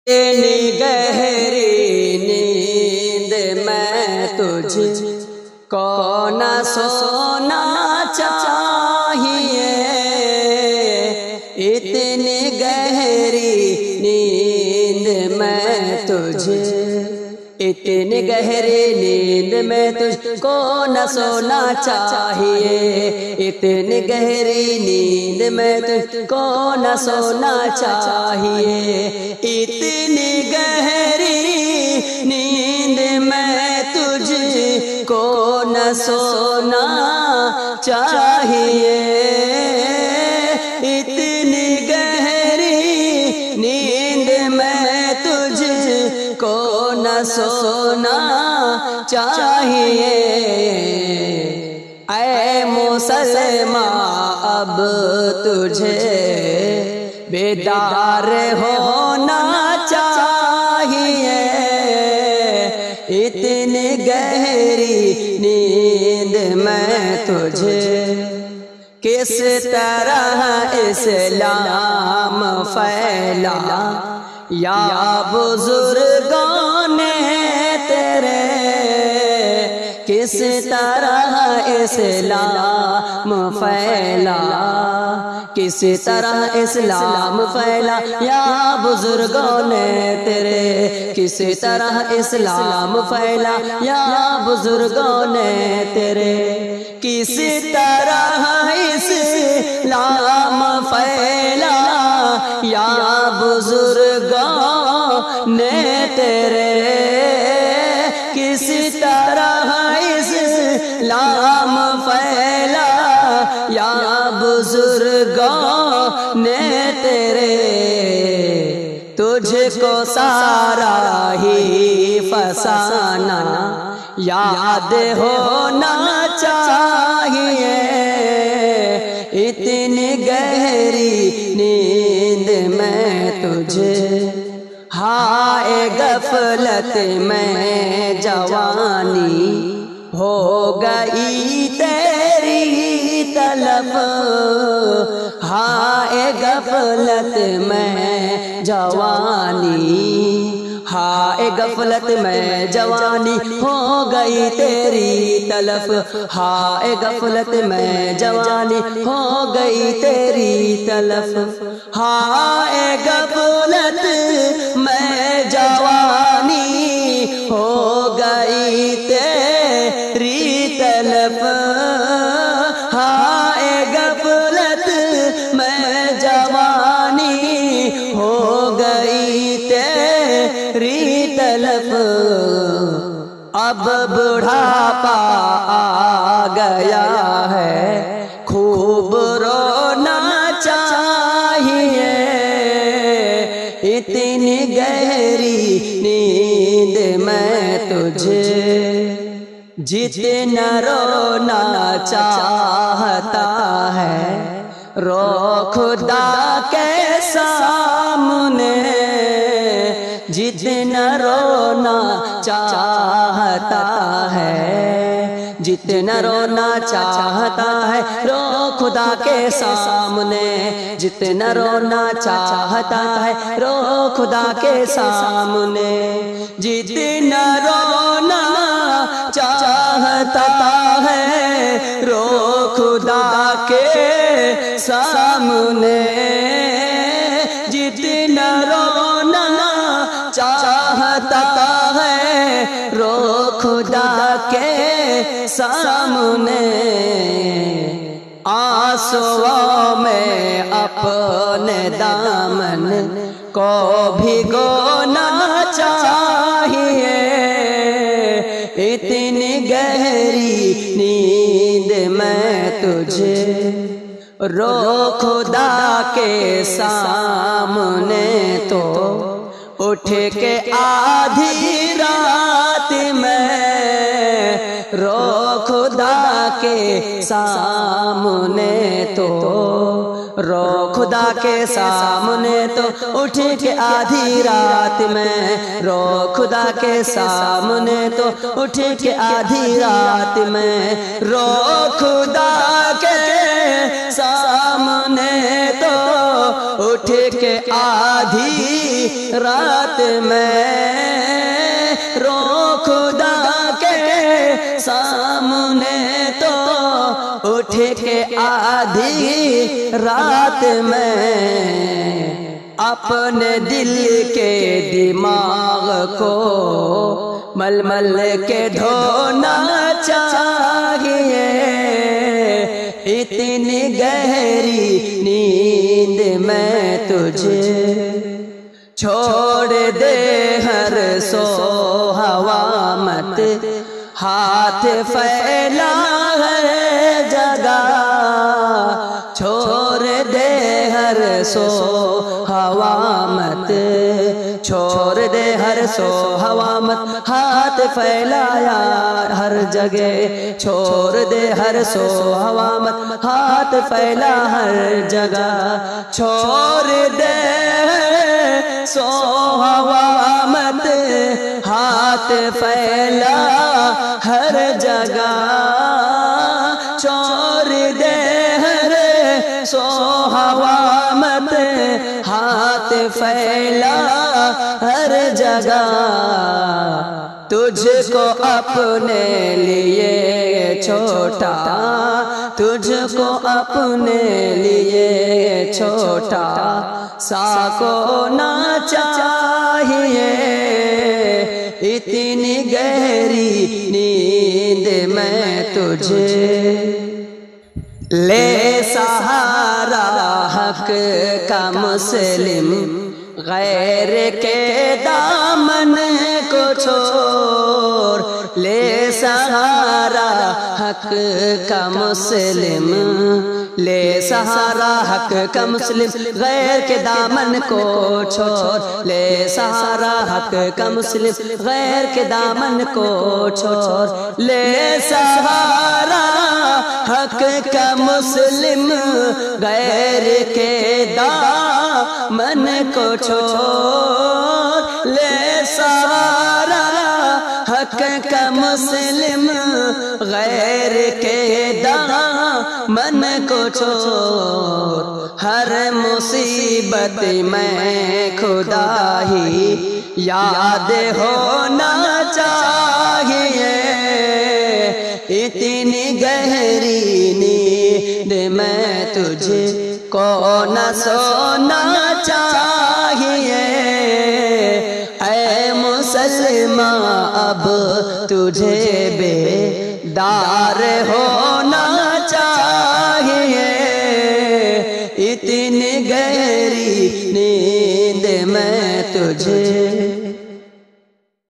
اتنی گہری نیند میں تجھ کو نہ سونا چاہیے، اتنی گہری نیند میں تجھ، اتنی گہری نیند میں تجھ کو نہ سونا چاہیے، اتنی گہری نیند میں تجھ کو نہ سونا چاہیے، اتنی گہری نیند میں تجھ کو نہ سونا چاہیے، اتنی گہری نیند میں تجھ کو نہ سونا چاہیے۔ اے مسلمان اب تجھے بیدار ہونا چاہیے، اتنی گہری نیند میں تجھے کس طرح اسلام پھیلا یا بزرگوں نے تیرے، کس طرح اسلام پھیلا، کس طرح اسلام پھیلا یا بزرگوں نے تیرے، کس طرح اسلام پھیلا یا بزرگوں نے تیرے، کس طرح اسلام پھیلا یا بزرگوں نے تیرے، کس طرح اسلام پھیلا یا بزرگوں نے تیرے، تجھ کو سارا ہی فسانہ یاد ہونا چاہیے، اتنی گہری نیند میں تجھے ہائے غفلت میں جوانی ہو گئی تیری طلب، ہائے غفلت میں جوانی، ہائے غفلت میں جوانی ہو گئی تیری طلب، ہائے غفلت میں جوانی ہو گئی تیری طلب، ہائے غفلت میں جوانی ہو گئی تیری طلب، ہائے غفلت میں جوانی ہو گئی تیری طلب، اب بڑھاپا آ گیا ہے خوب رونا چاہیے، اتنی گہری نیند میں تجھے جتنا رونا چاہتا ہے رو خدا کے سامنے، جتنا رونا چاہتا ہے، جتنا رونا چاہتا ہے رو خدا کے سامنے، جتنا رونا چاہتا ہے رو خدا کے سامنے، جتنا رونا چاہتا ہے رو خدا کے سامنے، جتنا رونا چاہتا ہے رو خدا کے سامنے، آنسوؤں میں اپنے دامن کو بھگونا چاہیے، اتنی گہری نیند میں تجھے رو خدا کے سامنے تو اٹھ کے آدھی رات میں رو خدا کے سامنے تو، رو خدا کے سامنے تو اٹھ کے آدھی رات میں، رو خدا کے سامنے تو اٹھ کے آدھی رات میں، رو خدا کے سامنے تو اٹھ کے آدھی رات میں رو خدا کے سامنے تو اٹھ کے آدھی رات میں اپنے دل کے دماغ کو مل مل کے دھونا چاہیے، اتنی گہری نیند میں تجھے چھوڑ دے ہر سو ہوا مت ہاتھ پھیلا ہر جگہ، چھوڑ دے ہر سو ہوا مت، چھوڑ دے ہر سو ہوا مت ہاتھ پھیلایا ہر جگہ، چھوڑ دے ہر سو ہوا مت ہاتھ پھیلا ہر جگہ، چھوڑ دے سو ہوا مت ہاتھ پھیلا ہر جگہ، چھوڑ دے ہر سو ہوا مت ہاتھ پھیلا ہر جگہ، تجھ کو اپنے لیے چھوٹا، تجھ کو اپنے لیے چھوٹا سا کونا چاہیے، اتنی گہری نیند میں تجھے لے سہارا حق کا مسلم، غیر کے دامن کو چھوڑ، لے سہارا حق کا مسلم، لے سہارا حق کا مسلم، غیر کے دامن کو چھوڑ، لے سہارا حق کا مسلم، غیر کے دامن کو چھوڑ، لے سہارا حق کا مسلم، غیر کے دامن کو چھوڑ، لے سہارا حق کا مسلم، غیر کے دامن کو چھوڑ، ہر مصیبت میں خدا ہی یاد ہونا چاہیے، اتنی گہری نیند میں تجھے کو نہ سونا چاہیے، اے مسلمان اب تجھے بیدار ہونا چاہیے، اتنی گہری نیند میں تجھے